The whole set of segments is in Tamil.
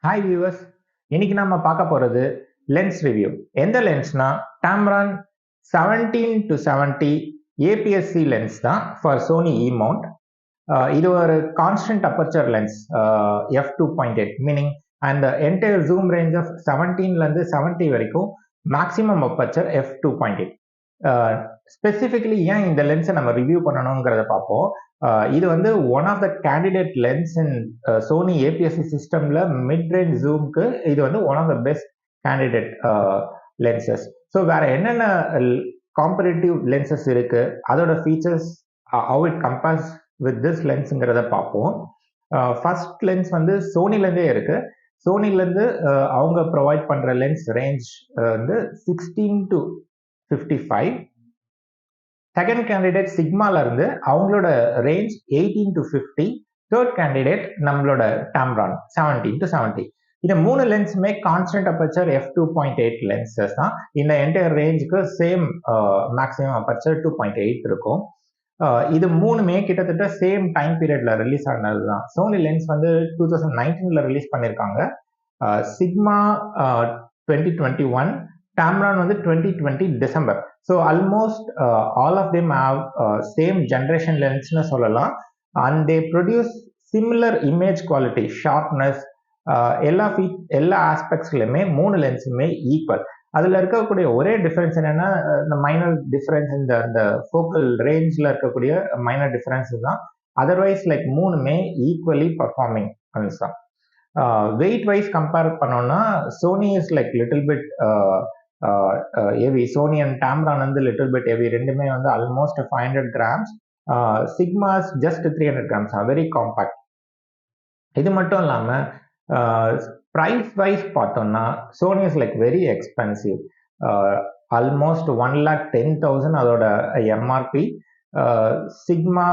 ஹாய் வியூவர்ஸ், இன்னைக்கு நம்ம பார்க்க போறது லென்ஸ் ரிவ்யூ. எந்த லென்ஸ்னா Tamron 17-70 APS-C லென்ஸ் தான் ஃபார் சோனி இ மவுண்ட். இது ஒரு constant aperture lens f2.8 meaning and entire zoom range of 17லேருந்து 70 வரைக்கும் மேக்ஸிமம் அப்பர்ச்சர் f2.8. ஸ்பெசிஃபிக்கலி ஏன் இந்த லென்ஸை நம்ம ரிவ்யூ பண்ணணுங்கிறத பார்ப்போம். இது வந்து one of the candidate lens in Sony APSC சிஸ்டம்ல மிட் ரேஞ்ச் ஜூம்க்கு இது வந்து one of the best candidate lenses. So வேற என்னென்ன காம்பரேட்டிவ் லென்சஸ் இருக்கு, அதோட features how it compares with this லென்ஸுங்கிறத பார்ப்போம். ஃபர்ஸ்ட் லென்ஸ் வந்து சோனிலேருந்தே இருக்கு. சோனிலேருந்து அவங்க ப்ரொவைட் பண்ற லென்ஸ் ரேஞ்ச் வந்து 16 to 55. செகண்ட் கேண்டிடேட் சிக்மால இருந்து அவங்களோட ரேஞ்ச் 18 to 50. தேர்ட் கேண்டிடேட் நம்மளோட Tamron 17 to 70. இந்த மூணு லென்ஸுமே கான்ஸ்டன்ட் அப்பர்ச்சர் f2.8 லென்சஸ் தான். இந்த என்டையர் ரேஞ்சுக்கு சேம் மேக்ஸிமம் அப்பர்ச்சர் 2.8 இருக்கும். இது மூணுமே கிட்டத்தட்ட சேம் டைம் பீரியட்ல ரிலீஸ் ஆனது தான். சோனி லென்ஸ் வந்து 2019ல ரிலீஸ் பண்ணியிருக்காங்க. சிக்மா 2021, Tamron வந்து 2020 டிசம்பர். So almost all of them have same generation லென்ஸ்னு சொல்லலாம். And they produce similar image quality, sharpness, எல்லா ஆஸ்பெக்ட்ஸ்லையுமே மூணு லென்ஸுமே ஈக்குவல். அதில் இருக்கக்கூடிய ஒரே டிஃப்ரென்ஸ் என்னன்னா, இந்த மைனர் டிஃப்ரென்ஸ் இந்த ஃபோக்கல் ரேஞ்சில் இருக்கக்கூடிய மைனர் டிஃப்ரென்ஸஸ் தான். அதர்வைஸ் லைக் மூணுமே ஈக்குவலி பர்ஃபார்மிங் லென்ஸ் தான். வெயிட் வைஸ் கம்பேர் பண்ணோம்னா Sony is like little bit heavy. Sony and Tamron வந்து லிட்டில் பிட் ஹெவி. ரெண்டுமே வந்து almost 500 grams. Sigma's just 300 grams, very compact. இது மட்டும் இல்லாமல் ப்ரைஸ் வைஸ் பார்த்தோம்னா Sony is like very expensive. Almost 1,10,000 அதோட எம்ஆர்பி. சிக்மா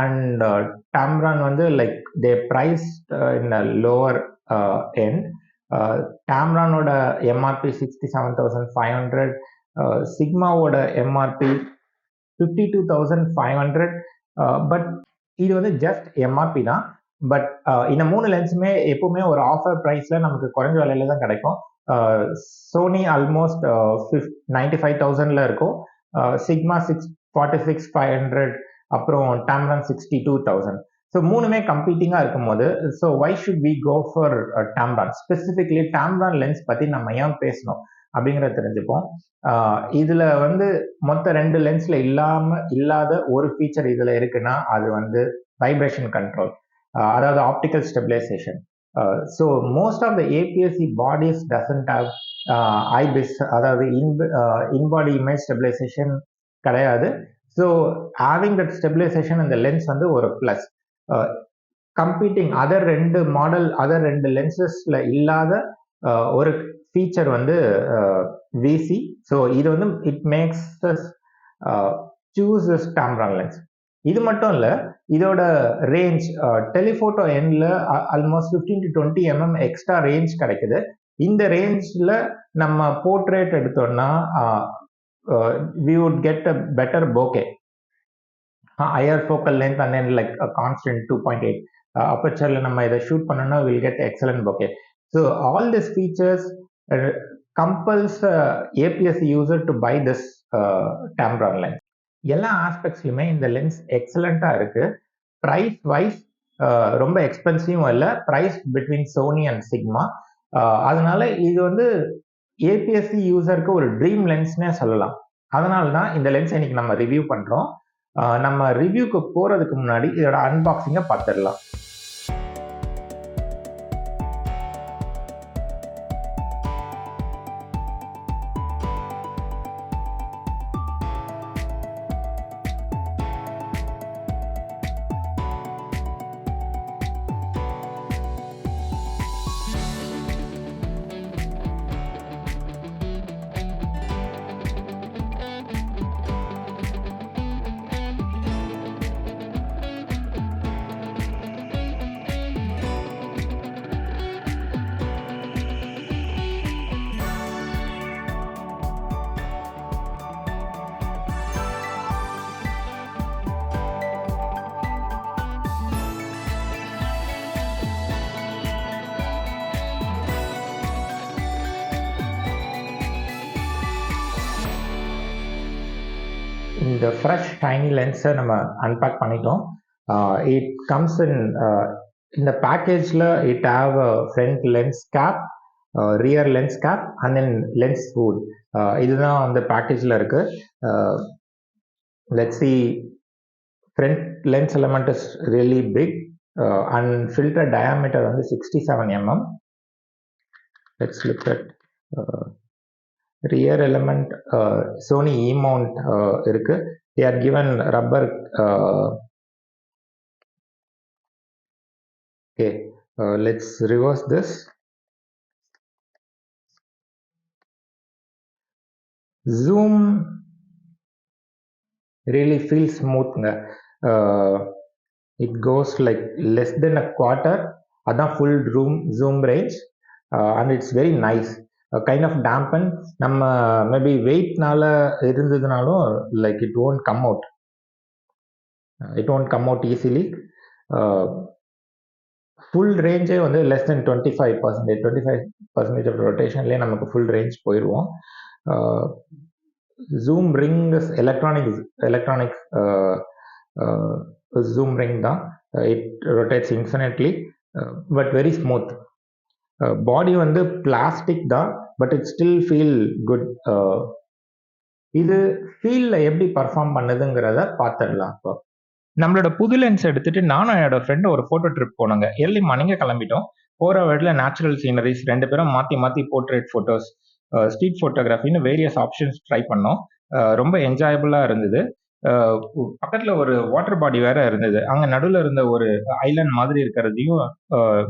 அண்ட் Tamron வந்து like they price in a lower end. Tamronோட எம்ஆர்பி 67,500, சிக்மாவோட எம்ஆர்பி 52,500. பட் இது வந்து ஜஸ்ட் எம்ஆர்பி தான். பட் இந்த மூணு லென்ஸுமே எப்பவுமே ஒரு ஆஃபர் ப்ரைஸ்ல நமக்கு குறைஞ்ச விலையில தான் கிடைக்கும். சோனி ஆல்மோஸ்ட் 95,000ல இருக்கும், சிக்மா 46,500, அப்புறம் Tamron 62,000. ஸோ மூணுமே கம்பீட்டிங்காக இருக்கும்போது so why should we go for Tamron? Specifically Tamron lens பற்றி நம்ம ஏன் பேசணும் அப்படிங்கிறத தெரிஞ்சுப்போம். இதில் வந்து மொத்த ரெண்டு லென்ஸில் இல்லாத ஒரு ஃபீச்சர் இதில் இருக்குன்னா அது வந்து வைப்ரேஷன் கண்ட்ரோல், அதாவது optical stabilisation. So most of the APSC bodies doesn't have IBIS, அதாவது இன்பாடி இமேஜ் ஸ்டெபிலைசேஷன் கிடையாது. ஸோ ஹேவிங் தட் ஸ்டெபிலைசேஷன் இந்த லென்ஸ் வந்து ஒரு ப்ளஸ். கம்பீட்டிங் அதர் ரெண்டு லென்சஸ்ல இல்லாத ஒரு ஃபீச்சர் வந்து விசி. ஸோ இது வந்து it makes choose Tamron lens. இது மட்டும் இல்லை, இதோட ரேஞ்ச் டெலிஃபோட்டோ எண்ட்ல almost 15 to 20 mm extra range கிடைக்குது. இந்த ரேஞ்சில் நம்ம போர்ட்ரேட் எடுத்தோம்னா we would get a better bokeh, higher focal length and then like a constant 2.8 aperture நம்ம இதை ஷூட் பண்ணோம்னா we'll get excellent bokeh. So all these features compels APS-C user to buy this Tamron lens. எல்லா ஆஸ்பெக்ட்ஸ்லையுமே இந்த லென்ஸ் எக்ஸலண்ட்டாக இருக்கு. ப்ரைஸ் வைஸ் ரொம்ப எக்ஸ்பென்சிவும் இல்லை, price between Sony and Sigma. அதனால இது வந்து ஏபிஎஸ்சி யூசருக்கு ஒரு ட்ரீம் லென்ஸ்னே சொல்லலாம். அதனால தான் இந்த லென்ஸ் இன்னைக்கு நம்ம ரிவ்யூ பண்ணுறோம். நம்ம ரிவ்யூக்கு போகிறதுக்கு முன்னாடி இதோட அன்பாக்சிங்கை பார்த்துடலாம். the fresh tiny lens நம்ம unpack பண்ணிட்டோம். It comes in the package it have a front lens cap, rear lens cap and then lens hood. இதுதான் அந்த பேக்கேஜ்ல இருக்கு. Let's see, front lens element is really big and filter diameter வந்து 67 mm. Let's look at rear element. Sony E mount இருக்கு. They are given rubber. Okay, let's reverse this. Zoom really feels smooth. It goes like less than a quarter. Adan full zoom range, and it's very nice. Kind of dampen. Nama maybe weight nala irundadunalum like it won't come out. It won't come out easily. Full range வந்து less than 25% of rotation லே நமக்கு full range போயிடுவோம். Zoom ring is electronic zoom ring தான். It rotates infinitely, but very smooth. Body வந்து பிளாஸ்டிக் தான், but it still feel good. இது ஃபீல்ல எப்படி பர்ஃபார்ம் பண்ணுதுங்கிறத பார்த்துடலாம். இப்போ நம்மளோட புது லென்ஸ் எடுத்துட்டு நானும் என்னோட ஃப்ரெண்டு ஒரு ஃபோட்டோ ட்ரிப் போனோங்க. ஏர்லி மார்னிங்கே கிளம்பிட்டோம். போகிற வழியில் நேச்சுரல் சீனரிஸ், 2 பேரும் மாற்றி போர்ட்ரேட் ஃபோட்டோஸ், ஸ்ட்ரீட் ஃபோட்டோகிராஃபின்னு வேரியஸ் ஆப்ஷன்ஸ் ட்ரை பண்ணோம். ரொம்ப என்ஜாயபுளாக இருந்தது. பக்கத்தில் ஒரு வாட்டர் பாடி வேற இருந்தது. அங்கே நடுவில் இருந்த ஒரு ஐலாண்ட் மாதிரி இருக்கிறதையும்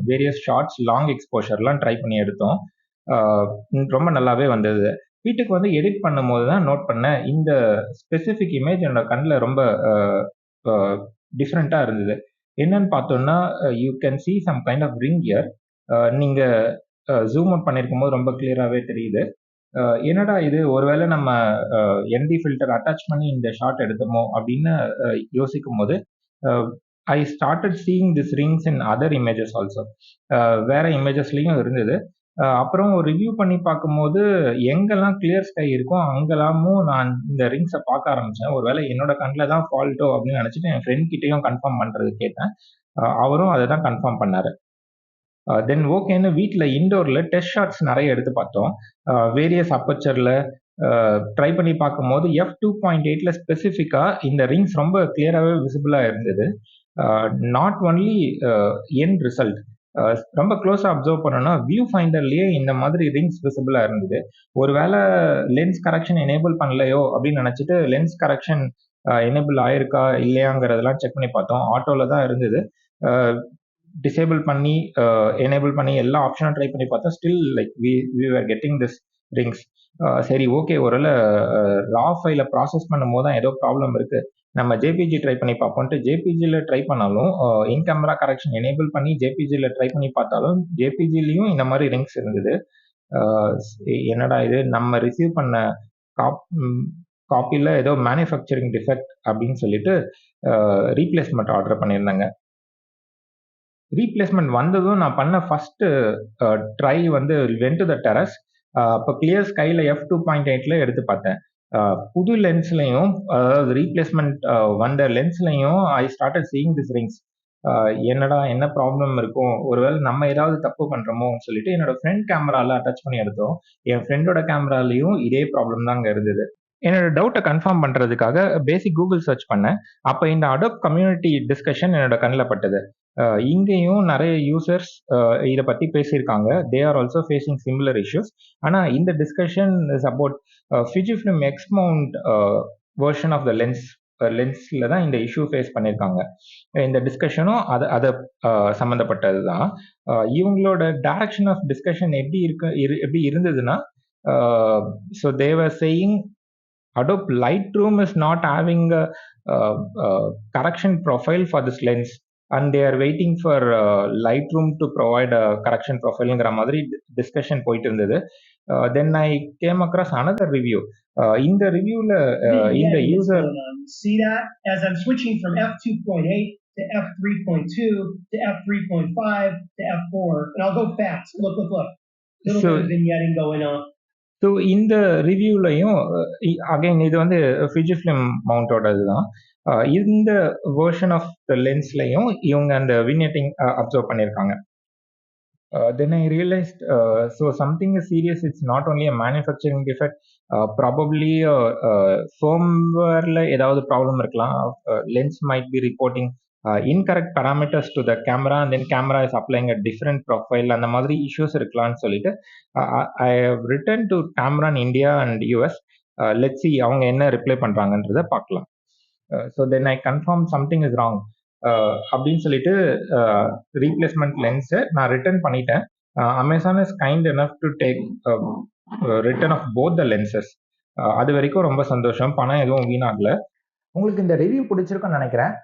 வேரியஸ் ஷார்ட்ஸ், லாங் எக்ஸ்போஷர்லாம் ட்ரை பண்ணி எடுத்தோம். ரொம்ப நல்லாவே வந்தது. வீட்டுக்கு வந்து எடிட் பண்ணும்போது தான் நோட் பண்ணேன், இந்த ஸ்பெசிஃபிக் இமேஜ் என்னோட கண்ணில் ரொம்ப டிஃப்ரெண்ட்டாக இருந்தது. என்னன்னு பார்த்தோம்னா, you can see some kind of ring here. நீங்கள் ஜூம் அவுட் பண்ணியிருக்கும் போது ரொம்ப கிளியராகவே தெரியுது. என்னடா இது, ஒருவேளை நம்ம என்டி ஃபில்டர் அட்டாச் பண்ணி இந்த ஷாட் எடுத்தோமோ அப்படின்னு யோசிக்கும் போது ஐ started seeing this rings in other images also. வேற இமேஜஸ்லையும் இருந்தது. அப்புறம் ரிவ்யூ பண்ணி பார்க்கும்போது எங்கெல்லாம் கிளியர் ஸ்கை இருக்கோ அங்கெல்லாமும் நான் இந்த ரிங்ஸை பார்க்க ஆரம்பித்தேன். ஒருவேளை என்னோட கண்ணில் தான் ஃபால்ட்டோ அப்படின்னு நினச்சிட்டு என் ஃப்ரெண்ட் கிட்டேயும் கன்ஃபார்ம் பண்ணுறது கேட்டேன். அவரும் அதை தான் கன்ஃபார்ம் பண்ணார். தென் ஓகேன்னு வீட்டில் இன்டோரில் டெஸ்ட் ஷாட்ஸ் நிறைய எடுத்து பார்த்தோம். வேரியஸ் அப்பச்சரில் ட்ரை பண்ணி பார்க்கும்போது f2.8ல ஸ்பெசிஃபிக்காக இந்த ரிங்ஸ் ரொம்ப கிளியராகவே விசிபிளாக இருந்தது. நாட் ஒன்லி எண்ட் ரிசல்ட், ரொம்ப க்ளோஸாக அப்சர்வ் பண்ணோன்னா வியூ ஃபைண்டர்லேயே இந்த மாதிரி ரிங்ஸ் விசிபிளாக இருந்தது. ஒருவேளை லென்ஸ் கரெக்ஷன் எனேபிள் பண்ணலையோ அப்படின்னு நினச்சிட்டு லென்ஸ் கரெக்ஷன் எனேபிள் ஆயிருக்கா இல்லையாங்கிறதெல்லாம் செக் பண்ணி பார்த்தோம். ஆட்டோவில் தான் இருந்தது. டிசேபிள் பண்ணி எனேபிள் பண்ணி எல்லா ஆப்ஷனும் ட்ரை பண்ணி பார்த்தோம். Still like we are getting this rings. சரி ஓகே, ஒருவேளை ரா ஃபைலை ப்ராசஸ் பண்ணும் போது தான் ஏதோ ப்ராப்ளம் இருக்குது, நம்ம ஜேபிஜி ட்ரை பண்ணி பார்ப்போம்ட்டு ஜேபிஜியில் ட்ரை பண்ணாலும், இன் கேமரா கரெக்ஷன் எனேபிள் பண்ணி ஜேபிஜியில் ட்ரை பண்ணி பார்த்தாலும் ஜேபிஜிலையும் இந்த மாதிரி ரிங்ஸ் இருந்தது. என்னடா இது, நம்ம ரிசீவ் பண்ண காப்பியில் ஏதோ மேனுஃபேக்சரிங் டிஃபெக்ட் அப்படின்னு சொல்லிட்டு ரீப்ளேஸ்மெண்ட் ஆர்டர் பண்ணியிருந்தாங்க. ரீப்ளேஸ்மெண்ட் வந்ததும் நான் பண்ண ஃபர்ஸ்ட் ட்ரை வந்து வென்ட் டு த டெரஸ். அப்போ கிளியர் ஸ்கைல f2.8ல எடுத்து பார்த்தேன். புது லென்ஸ்லையும், அதாவது ரீப்ளேஸ்மெண்ட் வந்த லென்ஸ்லையும் I started seeing this rings. என்னடா என்ன ப்ராப்ளம் இருக்கும், ஒருவேளை நம்ம ஏதாவது தப்பு பண்ணுறோமோன்னு சொல்லிட்டு என்னோட ஃப்ரெண்ட் கேமராவில் அட்டாச் பண்ணி எடுத்தோம். என் ஃப்ரெண்டோட கேமராலையும் இதே ப்ராப்ளம் தான் அங்கே இருந்தது. என்னோட டவுட்டை கன்ஃபார்ம் பண்ணுறதுக்காக பேசிக் கூகுள் சர்ச் பண்ணேன். அப்போ இந்த அடோப் கம்யூனிட்டி டிஸ்கஷன் என்னோட கண்ணில் பட்டது. இங்கேயும் நிறைய யூசர்ஸ் இதை பற்றி பேசியிருக்காங்க. They are also facing similar issues. ஆனால் இந்த discussion is about Fujifilm X mount version of the லென்ஸில் தான் இந்த இஷ்யூ ஃபேஸ் பண்ணியிருக்காங்க. இந்த டிஸ்கஷனும் அதை சம்மந்தப்பட்டது தான். இவங்களோட டைரக்ஷன் ஆஃப் டிஸ்கஷன் எப்படி இருந்ததுன்னா, so they var saying Adobe Lightroom is not having a correction profile for this lens and they are waiting for Lightroom to provide a correction profile மாதிரி டிஸ்கஷன் போயிட்டு இருந்தது. Then I came across another review. இந்த ரிவ்யூல இந்த user see that as I'm switching from f2.8 to f3.2 to f3.5 to f4 and I'll go fast. Look. Little bit of vignetting going on. So இந்த ரிவ்யூலையும் அகைன் இது வந்து ஃபிஜிஃபிலிம் மவுண்டோடது தான். இந்த வேர்ஷன் ஆஃப் த லென்ஸ்லையும் இவங்க அந்த விக்னேட்டிங் அப்சர்வ் பண்ணியிருக்காங்க. Then I realized, so something is serious. It's not only a manufacturing defect, probably firmware ஏதாவது ப்ராப்ளம் இருக்கலாம். Lens might be reporting incorrect parameters to the camera, and then camera is applying a different profile. அந்த மாதிரி issues இருக்கலாம்னு சொல்லிட்டு I have written to Tamron India and US. Let's see அவங்க என்ன ரிப்ளை பண்றாங்கன்றத பார்க்கலாம். So then I confirmed something is wrong. அப்படின்னு சொல்லிட்டு ரீப்ளேஸ்மெண்ட் லென்ஸை நான் ரிட்டர்ன் பண்ணிட்டேன். Amazon is kind enough to take return of both the lenses. அது வரைக்கும் ரொம்ப சந்தோஷம், பணம் எதுவும் வீணாகல. உங்களுக்கு இந்த ரிவ்யூ பிடிச்சிருக்குன்னு நினைக்கிறேன்.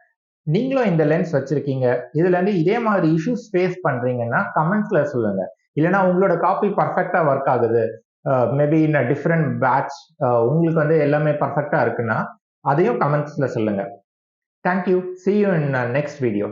நீங்களும் இந்த லென்ஸ் வச்சிருக்கீங்க, இதுல இருந்து இதே மாதிரி இஷ்யூஸ் ஃபேஸ் பண்றீங்கன்னா கமெண்ட்ஸ்ல சொல்லுங்க. இல்லைன்னா உங்களோட காப்பி பர்ஃபெக்டா ஒர்க் ஆகுது, maybe in a different batch உங்களுக்கு வந்து எல்லாமே பர்ஃபெக்டா இருக்குன்னா அதையும் கமெண்ட்ஸ்ல சொல்லுங்க. Thank you. See you in next video.